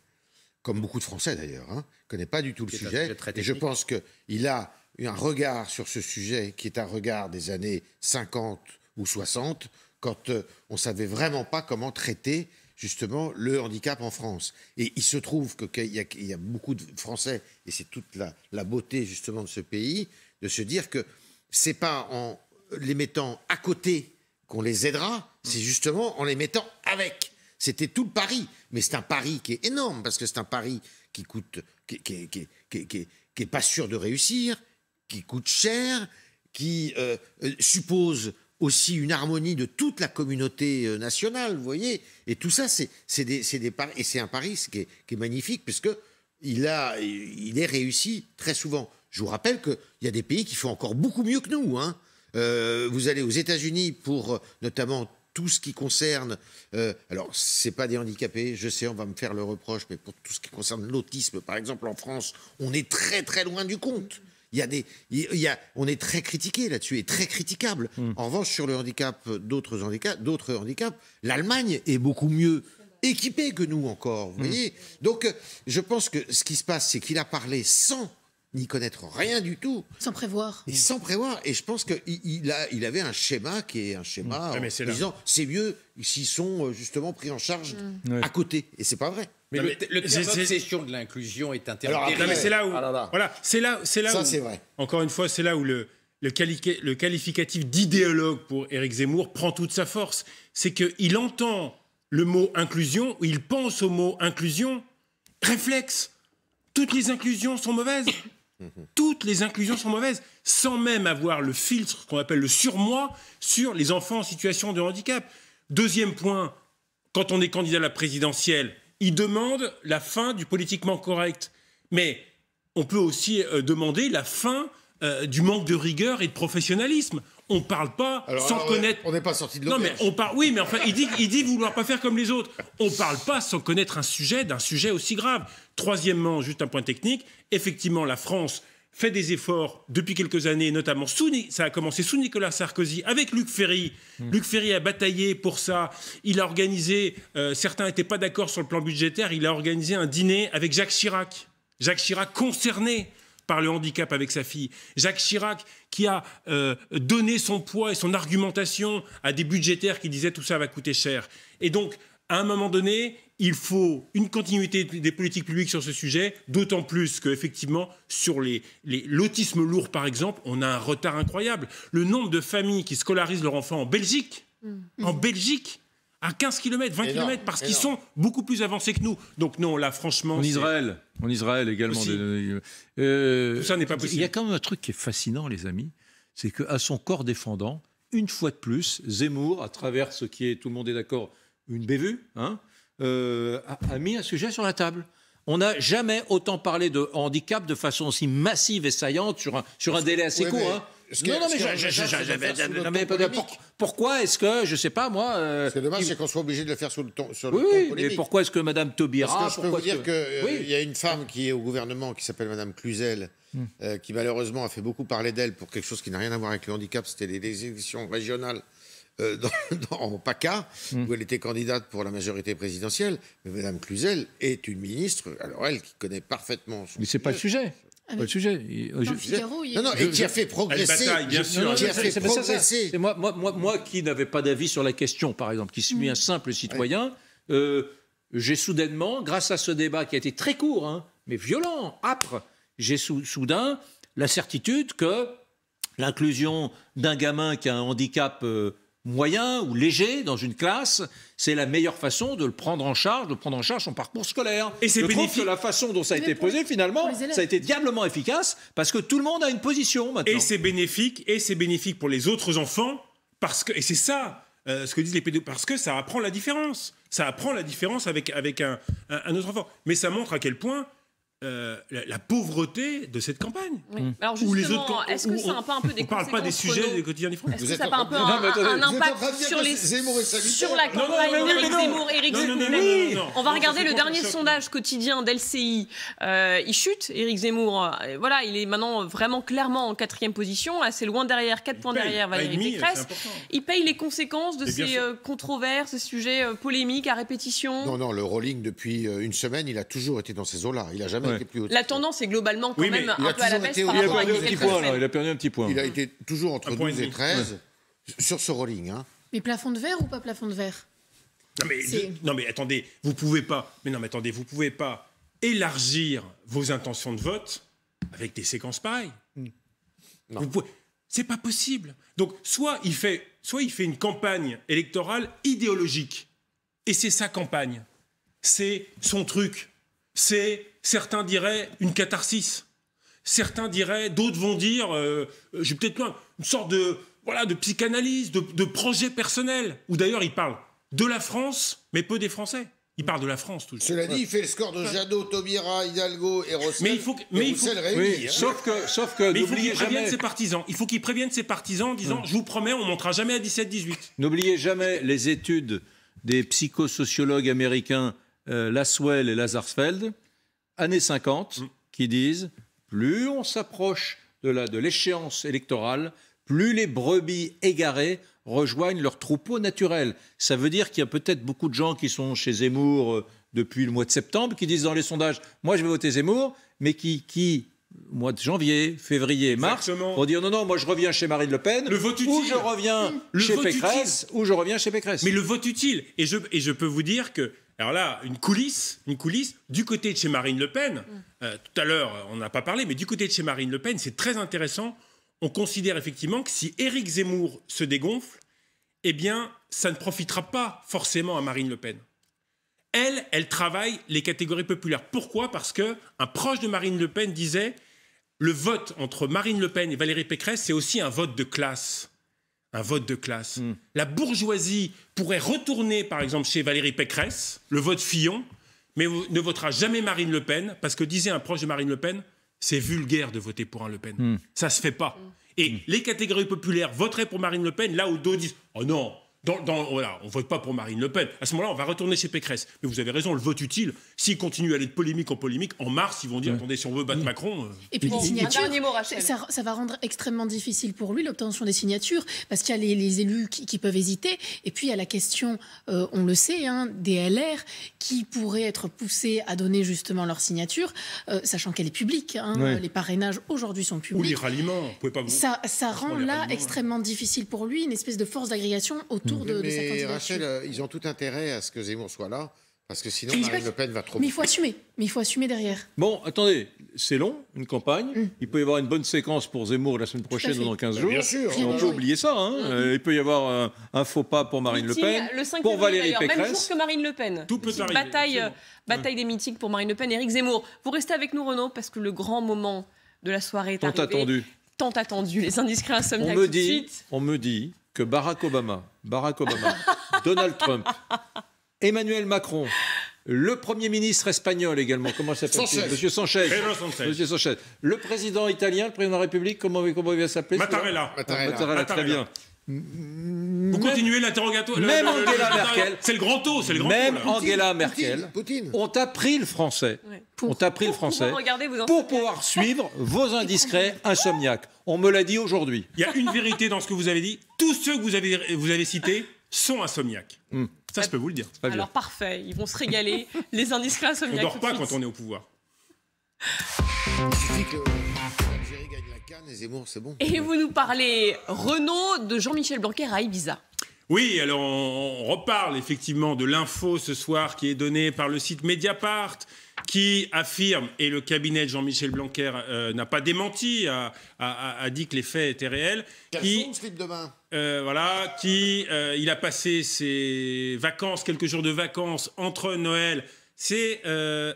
comme beaucoup de Français d'ailleurs. Il ne connaît pas du tout le sujet. Et je pense qu'il a un regard sur ce sujet qui est un regard des années 50 ou 60, quand on ne savait vraiment pas comment traiter justement le handicap en France. Et il se trouve qu'il y a beaucoup de Français, et c'est toute la beauté justement de ce pays, de se dire que ce n'est pas en les mettant à côté qu'on les aidera, c'est justement en les mettant avec. C'était tout le pari. Mais c'est un pari qui est énorme, parce que c'est un pari qui coûte, qui est pas sûr de réussir, qui coûte cher, qui suppose aussi une harmonie de toute la communauté nationale, vous voyez. Et tout ça, c'est des paris. Et c'est un pari qui est magnifique, puisqu'il est réussi très souvent. Je vous rappelle qu'il y a des pays qui font encore beaucoup mieux que nous. Vous allez aux États-Unis pour notamment tout ce qui concerne... alors, ce n'est pas des handicapés, je sais, on va me faire le reproche, mais pour tout ce qui concerne l'autisme, par exemple, en France, on est très très loin du compte. On est très critiqué là-dessus, et très critiquable. En revanche, sur le handicap, d'autres handicaps, l'Allemagne est beaucoup mieux équipée que nous encore, vous voyez. Donc, je pense que ce qui se passe, c'est qu'il a parlé sans n'y connaître rien du tout. Sans prévoir. Et sans prévoir. Et je pense qu'il avait un schéma qui est un schéma en disant c'est mieux s'ils sont justement pris en charge à côté. Et c'est pas vrai. Mais le terme obsession de l'inclusion est interdit. Non, mais c'est là où... Voilà, c'est là ça, où... c'est vrai. Encore une fois, c'est là où le qualificatif d'idéologue pour Éric Zemmour prend toute sa force. C'est qu'il entend le mot inclusion, il pense au mot inclusion, réflexe. Toutes les inclusions sont mauvaises. Toutes les inclusions sont mauvaises, sans même avoir le filtre qu'on appelle le surmoi sur les enfants en situation de handicap. Deuxième point, quand on est candidat à la présidentielle, il demande la fin du politiquement correct. Mais on peut aussi demander la fin du manque de rigueur et de professionnalisme. On ne parle pas sans connaître... On n'est pas sorti de l'auberge. Non, mais on parle... Oui, mais enfin, il dit vouloir pas faire comme les autres. On ne parle pas sans connaître d'un sujet aussi grave. Troisièmement, juste un point technique, effectivement, la France fait des efforts depuis quelques années, notamment ça a commencé sous Nicolas Sarkozy, avec Luc Ferry. Luc Ferry a bataillé pour ça. Il a organisé, certains n'étaient pas d'accord sur le plan budgétaire, il a organisé un dîner avec Jacques Chirac. Jacques Chirac concerné par le handicap avec sa fille. Jacques Chirac qui a donné son poids et son argumentation à des budgétaires qui disaient tout ça va coûter cher. Et donc, à un moment donné, il faut une continuité des politiques publiques sur ce sujet, d'autant plus qu'effectivement, sur l'autisme lourd, par exemple, on a un retard incroyable. Le nombre de familles qui scolarisent leurs enfants en Belgique, À 15 km, 20 km, parce qu'ils sont beaucoup plus avancés que nous. Donc non, là, franchement... En Israël également. Tout ça n'est pas possible. Il y a quand même un truc qui est fascinant, les amis, c'est qu'à son corps défendant, une fois de plus, Zemmour, à travers ce qui est, tout le monde est d'accord, une bévue, hein, a mis un sujet sur la table. On n'a jamais autant parlé de handicap de façon aussi massive et saillante sur un délai assez court. Hein. Pourquoi est-ce que, je ne sais pas moi... Ce qui est dommage, c'est qu'on soit obligé de le faire sur le ton polémique. Et pourquoi est-ce que Mme Taubira... Parce que je peux vous dire qu'il y a une femme qui est au gouvernement qui s'appelle Mme Cluzel, qui malheureusement a fait beaucoup parler d'elle pour quelque chose qui n'a rien à voir avec le handicap, c'était les élections régionales en PACA, où elle était candidate pour la majorité présidentielle. Mais Mme Cluzel est une ministre, alors elle qui connaît parfaitement... Mais c'est pas le sujet. Pas le sujet. Et qui a fait progresser. Bien sûr. Qui a fait progresser. Moi qui n'avais pas d'avis sur la question, par exemple, qui suis un simple citoyen, j'ai soudainement, grâce à ce débat qui a été très court, hein, mais violent, âpre, j'ai soudain la certitude que l'inclusion d'un gamin qui a un handicap moyen ou léger dans une classe, c'est la meilleure façon de le prendre en charge, son parcours scolaire. Et c'est bénéfique. Je trouve que la façon dont ça a été posé, finalement, ça a été diablement efficace parce que tout le monde a une position maintenant. Et c'est bénéfique pour les autres enfants parce que, et c'est ça ce que disent les pédophiles, parce que ça apprend la différence. Ça apprend la différence avec un autre enfant. Mais ça montre à quel point la pauvreté de cette campagne. Oui. Alors justement, est-ce que ça n'a pas un peu des conséquences? On ne parle pas des sujets des quotidiens des Français. Est-ce que ça n'a pas un peu un impact sur la campagne d'Éric Zemmour? Éric Zemmour, on va regarder le dernier sondage quotidien d'LCI. Il chute, Éric Zemmour. Voilà, il est maintenant vraiment clairement en 4e position, assez loin derrière, 4 points derrière Valérie Pécresse. Il paye les conséquences de ces controverses, ces sujets polémiques à répétition. Non, le rolling depuis une semaine, il a toujours été dans ces eaux-là. Il n'a jamais été plus haut. La tendance est globalement quand même un peu à la baisse par rapport à quelques semaines. Il a perdu un petit point. Il a été toujours entre 12 et 13 sur ce rolling. Hein. Mais plafond de verre ou pas plafond de verre? Non mais attendez, vous pouvez pas élargir vos intentions de vote avec des séquences pareilles. C'est pas possible. Donc soit il fait une campagne électorale idéologique, et c'est sa campagne, c'est son truc, c'est, certains diraient, une catharsis. Certains diraient, d'autres vont dire, j'ai peut-être une sorte de psychanalyse, de projet personnel, où d'ailleurs il parle de la France, mais peu des Français. Il parle de la France toujours. Cela dit, il fait le score de Jadot, Taubira, Hidalgo et Rossel. Mais il faut sauf que il faut qu'il prévienne ses partisans. Il faut qu'il prévienne ses partisans en disant, je vous promets, on ne montera jamais à 17-18. N'oubliez jamais les études des psychosociologues américains Laswell et Lazarsfeld, années 50, qui disent plus on s'approche de l'échéance électorale, plus les brebis égarées rejoignent leur troupeau naturel. Ça veut dire qu'il y a peut-être beaucoup de gens qui sont chez Zemmour depuis le mois de septembre, qui disent dans les sondages, moi je vais voter Zemmour, mais qui mois de janvier, février, mars, vont dire non, moi je reviens chez Marine Le Pen, ou je reviens chez Pécresse, ou je reviens chez Pécresse. Mais le vote utile, et je peux vous dire que, alors là, une coulisse, du côté de chez Marine Le Pen, tout à l'heure on n'a pas parlé, mais du côté de chez Marine Le Pen, c'est très intéressant. On considère effectivement que si Éric Zemmour se dégonfle, eh bien, ça ne profitera pas forcément à Marine Le Pen. Elle travaille les catégories populaires. Pourquoi ? Parce qu'un proche de Marine Le Pen disait le vote entre Marine Le Pen et Valérie Pécresse, c'est aussi un vote de classe. Un vote de classe. La bourgeoisie pourrait retourner, par exemple, chez Valérie Pécresse, le vote Fillon, mais ne votera jamais Marine Le Pen, parce que disait un proche de Marine Le Pen, c'est vulgaire de voter pour un Le Pen. Ça se fait pas. Et les catégories populaires voteraient pour Marine Le Pen, là où d'autres disent « Oh non, voilà, on ne vote pas pour Marine Le Pen. » À ce moment-là, on va retourner chez Pécresse. Mais vous avez raison, le vote utile, s'il continue à aller de polémique en polémique, en mars, ils vont dire « Attendez, si on veut battre Macron... » Et puis les signatures, ça va rendre extrêmement difficile pour lui l'obtention des signatures, parce qu'il y a les élus qui peuvent hésiter, et puis il y a la question, on le sait, des LR, qui pourraient être poussés à donner justement leur signature, sachant qu'elle est publique. Les parrainages aujourd'hui sont publics. Ou les ralliements, vous pouvez pas vous... Ça rend là extrêmement difficile pour lui, une espèce de force d'agrégation autour de sa candidature. Rachel, ils ont tout intérêt à ce que Zemmour soit là, parce que sinon Marine Le Pen va trop... Mais il faut assumer derrière. Bon, attendez, c'est long, une campagne. Il peut y avoir une bonne séquence pour Zemmour la semaine prochaine ou dans 15 jours. Bien sûr. Et on peut oublier ça. Il peut y avoir un faux pas pour Marine Le Pen, le 5 pour Valérie Pécresse. Même jour que Marine Le Pen. Tout peut arriver. Bataille des meetings pour Marine Le Pen et Éric Zemmour. Vous restez avec nous, Renaud, parce que le grand moment de la soirée est arrivé. Tant attendu. Les indiscrets insomniaques tout de suite. On me dit que Barack Obama, Donald Trump, Emmanuel Macron, le Premier ministre espagnol également, comment s'appelle-t-il? Monsieur Sanchez. Monsieur Sanchez. Le président italien, le président de la République, comment il va s'appeler? Mattarella. Très bien. Vous continuez l'interrogatoire. Même Angela Merkel. C'est le grand taux, c'est le grand Même taux, Angela Merkel. ont appris le français. Pour pouvoir suivre vos indiscrets insomniaques. On me l'a dit aujourd'hui. Il y a une vérité dans ce que vous avez dit. Tous ceux que vous avez cités sont insomniaques. Ça, je peux vous le dire. Alors parfait, ils vont se régaler. Les indiscrets insomniaques. On ne dort pas quand on est au pouvoir. Il suffit que l'Algérie gagne la CAN et Zemmour, c'est bon. Et vous nous parlez, Renaud, de Jean-Michel Blanquer à Ibiza. Oui, alors on reparle effectivement de l'info ce soir qui est donnée par le site Mediapart, qui affirme, et le cabinet de Jean-Michel Blanquer n'a pas démenti, a dit que les faits étaient réels. Quel slip de bain il a passé ses vacances, quelques jours de vacances entre Noël. C'est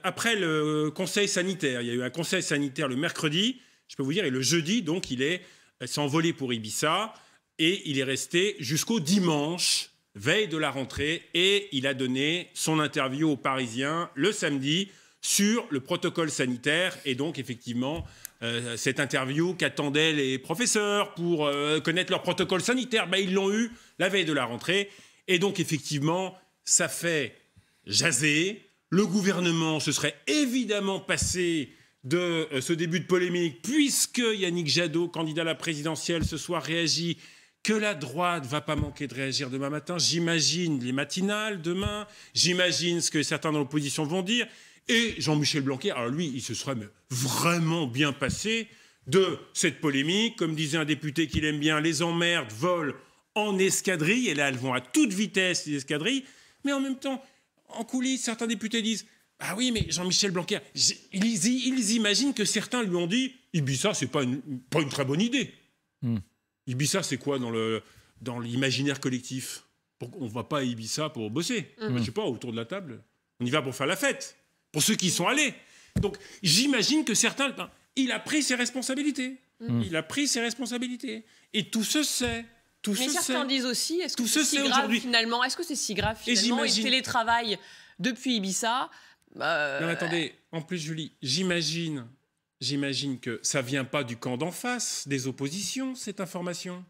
après le conseil sanitaire. Il y a eu un conseil sanitaire le mercredi, je peux vous dire, et le jeudi, donc il s'est envolé pour Ibiza, et il est resté jusqu'au dimanche, veille de la rentrée, et il a donné son interview aux Parisiens le samedi sur le protocole sanitaire, et donc effectivement cette interview qu'attendaient les professeurs pour connaître leur protocole sanitaire, ils l'ont eu la veille de la rentrée, et donc effectivement ça fait jaser. Le gouvernement se serait évidemment passé de ce début de polémique, puisque Yannick Jadot, candidat à la présidentielle, ce soir réagit que la droite va pas manquer de réagir demain matin. J'imagine les matinales demain, j'imagine ce que certains dans l'opposition vont dire. Et Jean-Michel Blanquer, alors lui, il se serait vraiment bien passé de cette polémique. Comme disait un député qu'il aime bien, les emmerdes volent en escadrille. Et là, elles vont à toute vitesse, les escadrilles. Mais en même temps, en coulisses, certains députés disent « Ah oui, mais Jean-Michel Blanquer, ils imaginent que certains lui ont dit « Ibiza, c'est pas une très bonne idée. Ibiza, c'est quoi dans l'imaginaire collectif? On ne va pas à Ibiza pour bosser. Je sais pas, autour de la table. On y va pour faire la fête. Pour ceux qui y sont allés. Donc, j'imagine que certains... il a pris ses responsabilités. Il a pris ses responsabilités. Et tout se sait. Mais certains disent aussi, est-ce que c'est si grave finalement? Est-ce que c'est si grave finalement? Et le télétravail depuis Ibiza... Non, attendez. En plus, Julie, j'imagine que ça vient pas du camp d'en face, des oppositions, cette information.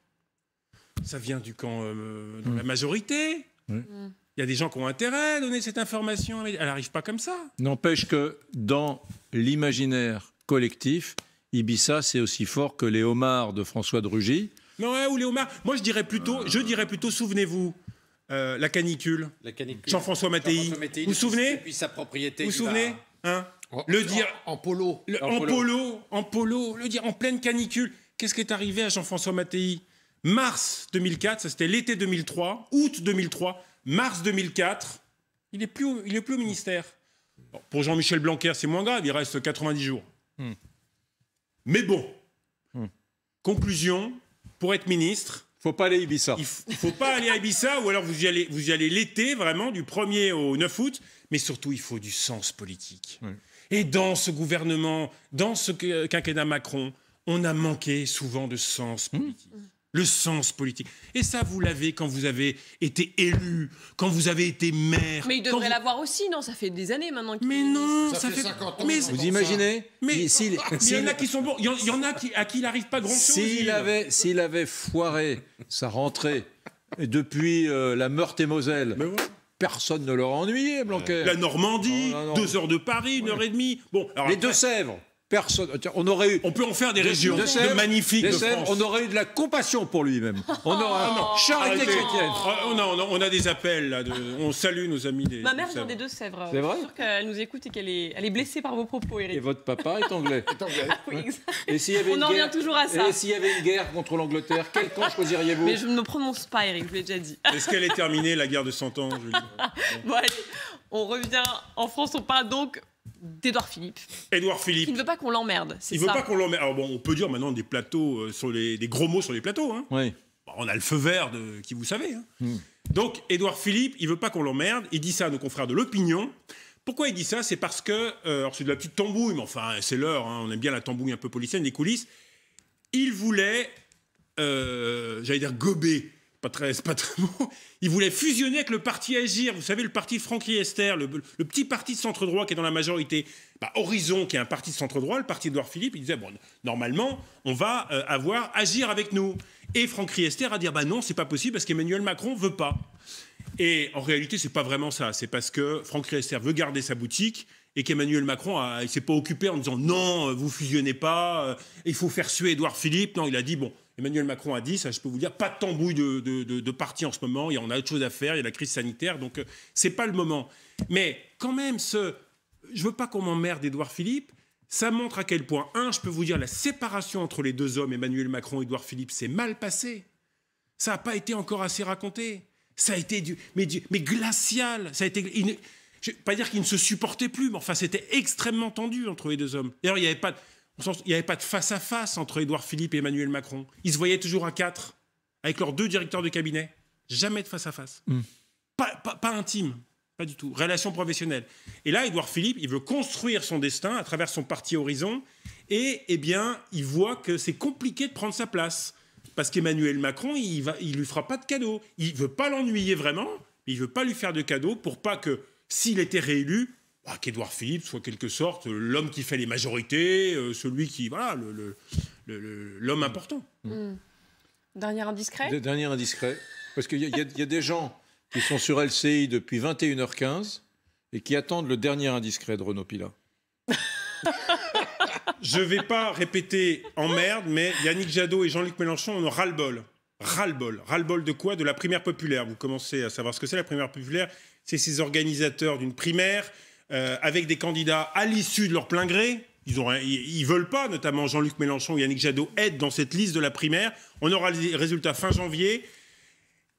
Ça vient du camp de la majorité. Il y a des gens qui ont intérêt à donner cette information. Elle n'arrive pas comme ça. N'empêche que dans l'imaginaire collectif, Ibiza, c'est aussi fort que les homards de François de Rugy. Non, ou les homards. Moi, je dirais plutôt, souvenez-vous, la canicule. Jean-François Mattei. Vous vous souvenez? Depuis sa propriété. Vous vous souvenez le dire en polo. En polo, le dire en pleine canicule. Qu'est-ce qui est arrivé à Jean-François Mattei? Mars 2004, ça c'était l'été 2003, août 2003, mars 2004, il est plus au ministère. Bon, pour Jean-Michel Blanquer, c'est moins grave, il reste 90 jours. Mais bon, conclusion, pour être ministre... Faut pas aller à Ibiza. Il faut pas aller à Ibiza, ou alors vous y allez l'été, vraiment, du 1er au 9 août, mais surtout, il faut du sens politique. Et dans ce gouvernement, dans ce quinquennat Macron, on a manqué souvent de sens politique. Le sens politique. Et ça, vous l'avez quand vous avez été élu, quand vous avez été maire. Mais il devrait l'avoir aussi, non? Ça fait des années maintenant. Mais non, ça fait 50 ans. Vous imaginez? Mais il y en a qui sont bons. Il y en a à qui il n'arrive pas grand-chose. S'il avait foiré sa rentrée depuis la Meurthe-et-Moselle, personne ne l'aurait ennuyé, Blanquer. La Normandie, 2 heures de Paris, 1 heure et demie. Bon, alors les Deux-Sèvres. Personne. On peut en faire des régions de magnifiques de France. On aurait eu de la compassion pour lui même. On aurait charité chrétienne. On a des appels là. On salue nos amis des. Ma mère vient des Deux-Sèvres. C'est vrai? Je suis sûre qu'elle nous écoute et qu'elle est blessée par vos propos, Éric. Et votre papa est anglais. Oui, exact. Et s'il y avait on en revient toujours à ça. Et s'il y avait une guerre contre l'Angleterre, quel camp choisiriez-vous? Mais je ne me prononce pas, Éric. Je vous l'ai déjà dit. Est-ce qu'elle est terminée la guerre de 100 ans, Julie? Bon allez, on revient en France. On parle donc d'Édouard Philippe. Édouard Philippe. Qui ne veut pas qu'on l'emmerde, c'est ça. Il veut pas qu'on l'emmerde. Alors bon, on peut dire maintenant des plateaux, des gros mots sur les plateaux. Hein. Oui. On a le feu vert qui vous savez. Hein. Donc, Édouard Philippe, il veut pas qu'on l'emmerde. Il dit ça à nos confrères de l'opinion. Pourquoi il dit ça? C'est parce que, alors c'est de la petite tambouille, mais enfin, c'est l'heure. Hein, on aime bien la tambouille un peu policienne, les coulisses. Il voulait, j'allais dire gober. C'est pas très bon. Il voulait fusionner avec le parti Agir. Vous savez, le parti de Franck Riester, le petit parti de centre-droit qui est dans la majorité. Horizon, qui est un parti de centre-droit, le parti d'Édouard Philippe, il disait, bon, normalement, on va avoir Agir avec nous. Et Franck Riester a dit, non, c'est pas possible parce qu'Emmanuel Macron veut pas. Et en réalité, c'est pas vraiment ça. C'est parce que Franck Riester veut garder sa boutique et qu'Emmanuel Macron il s'est pas occupé en disant, non, vous fusionnez pas, il faut faire suer Édouard Philippe. Non, il a dit, bon, Emmanuel Macron a dit, ça je peux vous dire, pas de tambouille de parti en ce moment, on a autre chose à faire, il y a la crise sanitaire, donc c'est pas le moment. Mais quand même, je veux pas qu'on m'emmerde Édouard Philippe, ça montre à quel point, je peux vous dire, la séparation entre les deux hommes, Emmanuel Macron et Édouard Philippe, c'est mal passé. Ça n'a pas été encore assez raconté. Ça a été mais glacial. Ça a été, je ne vais pas dire qu'ils ne se supportaient plus, mais enfin c'était extrêmement tendu entre les deux hommes. D'ailleurs, il n'y avait pas de face-à-face entre Édouard Philippe et Emmanuel Macron. Ils se voyaient toujours à 4, avec leurs 2 directeurs de cabinet. Jamais de face-à-face. Pas intime, pas du tout. Relation professionnelle. Et là, Édouard Philippe, il veut construire son destin à travers son parti Horizon. Et eh bien, il voit que c'est compliqué de prendre sa place. Parce qu'Emmanuel Macron, il lui fera pas de cadeau. Il veut pas l'ennuyer vraiment, mais il veut pas lui faire de cadeau pour pas que, s'il était réélu, qu'Édouard Philippe soit quelque sorte l'homme qui fait les majorités, celui qui, voilà, l'homme important. Dernier indiscret. Dernier indiscret. Parce qu'il y a des gens qui sont sur LCI depuis 21h15 et qui attendent le dernier indiscret de Renaud Pila. Je ne vais pas répéter en merde, mais Yannick Jadot et Jean-Luc Mélenchon en ont ras-le-bol. Ras-le-bol. Ras-le-bol de quoi? De la primaire populaire. Vous commencez à savoir ce que c'est la primaire populaire. C'est ces organisateurs d'une primaire avec des candidats à l'issue de leur plein gré. Ils veulent pas, notamment Jean-Luc Mélenchon et Yannick Jadot, être dans cette liste de la primaire. On aura les résultats fin janvier.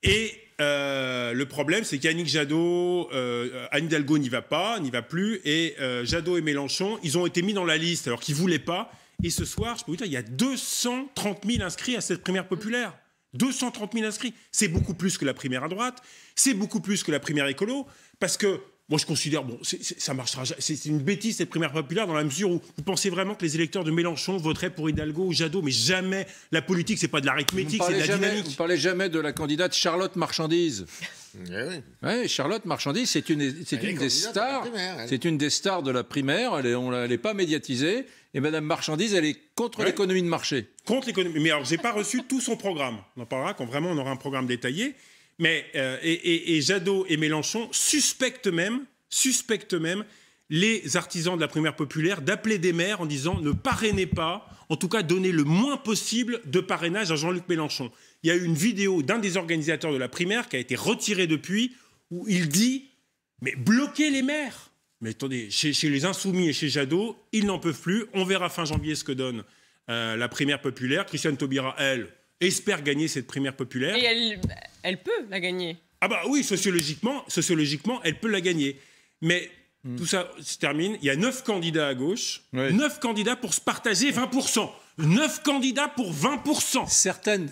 Et le problème, c'est qu'Yannick Jadot, Anne Hidalgo n'y va plus, et Jadot et Mélenchon, ils ont été mis dans la liste alors qu'ils ne voulaient pas. Et ce soir, je peux vous dire, il y a 230 000 inscrits à cette primaire populaire. 230 000 inscrits. C'est beaucoup plus que la primaire à droite, c'est beaucoup plus que la primaire écolo, parce que moi, je considère, ça marchera. C'est une bêtise, cette primaire populaire, dans la mesure où vous pensez vraiment que les électeurs de Mélenchon voteraient pour Hidalgo ou Jadot, mais jamais. La politique, c'est pas de l'arithmétique, c'est de la dynamique. Vous ne parlez jamais de la candidate Charlotte Marchandise. Oui, Charlotte Marchandise, c'est une des stars. C'est une des stars de la primaire. Elle n'est pas médiatisée. Et Madame Marchandise, elle est contre l'économie de marché. Contre l'économie. Mais alors, j'ai pas reçu tout son programme. On en parlera quand vraiment on aura un programme détaillé. Mais et Jadot et Mélenchon suspectent même les artisans de la primaire populaire d'appeler des maires en disant ne parrainez pas, en tout cas donnez le moins possible de parrainage à Jean-Luc Mélenchon. Il y a eu une vidéo d'un des organisateurs de la primaire qui a été retirée depuis, où il dit mais bloquez les maires. Mais attendez, chez les Insoumis et chez Jadot, ils n'en peuvent plus. On verra fin janvier ce que donne la primaire populaire. Christiane Taubira, elle, espère gagner cette primaire populaire. Et elle peut la gagner. Ah bah oui, sociologiquement, elle peut la gagner. Mais tout ça se termine. Il y a 9 candidats à gauche, 9 candidats pour se partager 20%. 9 candidats pour 20%.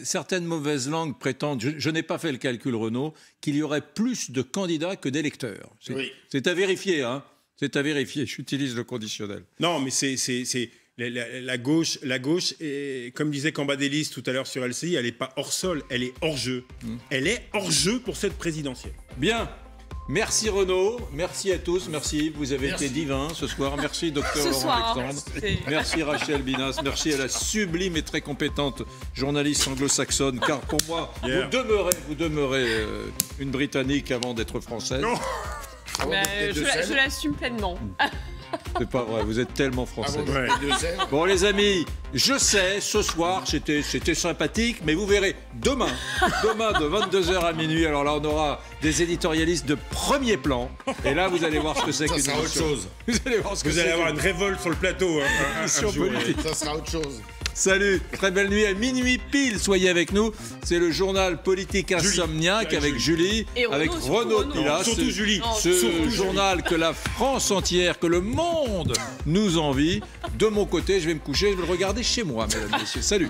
Certaines mauvaises langues prétendent, je n'ai pas fait le calcul, Renaud, qu'il y aurait plus de candidats que d'électeurs. C'est à vérifier, hein. C'est à vérifier, j'utilise le conditionnel. Non, mais c'est la gauche, est, comme disait Cambadélis tout à l'heure sur LCI, elle n'est pas hors sol, elle est hors jeu. Elle est hors jeu pour cette présidentielle. Bien. Merci Renaud, merci à tous, merci, vous avez été divin ce soir, merci Docteur Laurent Alexandre, merci Rachel Binas, merci à la sublime et très compétente journaliste anglo-saxonne, car pour moi, vous demeurez une Britannique avant d'être française. Je l'assume pleinement. C'est pas vrai, vous êtes tellement français. Bon les amis, je sais, ce soir c'était sympathique, mais vous verrez, demain de 22h à minuit, alors là on aura des éditorialistes de premier plan, et là vous allez voir ce que c'est qu'une émission. Vous allez voir ce que c'est. Vous allez avoir une révolte sur le plateau. Ça sera autre chose. Salut, très belle nuit. À minuit pile, soyez avec nous. C'est le journal politique insomniaque avec Julie, avec Renaud Pilas. Surtout Julie. Ce journal que la France entière, que le monde nous envie. De mon côté, je vais me coucher, je vais le regarder chez moi, mesdames et messieurs. Salut.